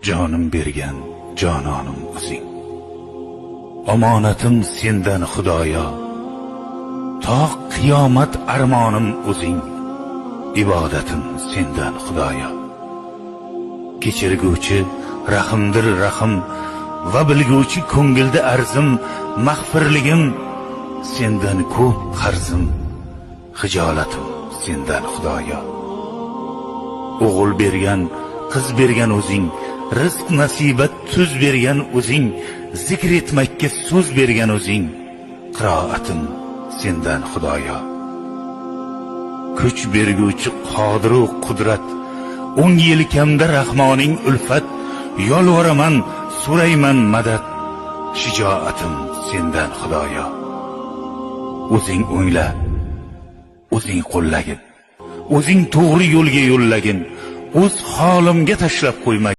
jonim bergan jononim o'zing. Omonatim sendan Xudoyo, to qiyomat armonim o'zing. Ibodatim sendan Xudoyo. Kechirguvchi rahimdir rahim va bilguvchi ko'ngilda arzim, mag'firligim sendan ko'p qarzim. Xijolatim sendan Xudoyo. O'g'il bergan, qiz bergan o'zing, rizq nasibat tuz bergan o'zing, zikr etmakka so'z bergan o'zing. Qiroatim sendan Xudoyo. Kuch berguvchi qodir va qudrat, 10 yelkamda Rahmoning ulfat, yolvoraman, so'rayman madad. Shijoatim sendan Xudoyo. O'zing o'ngla, o'zing qo'llagin, o'zing to'g'ri yo'lga yo'llagin, o'z holimga tashlab qo'yma.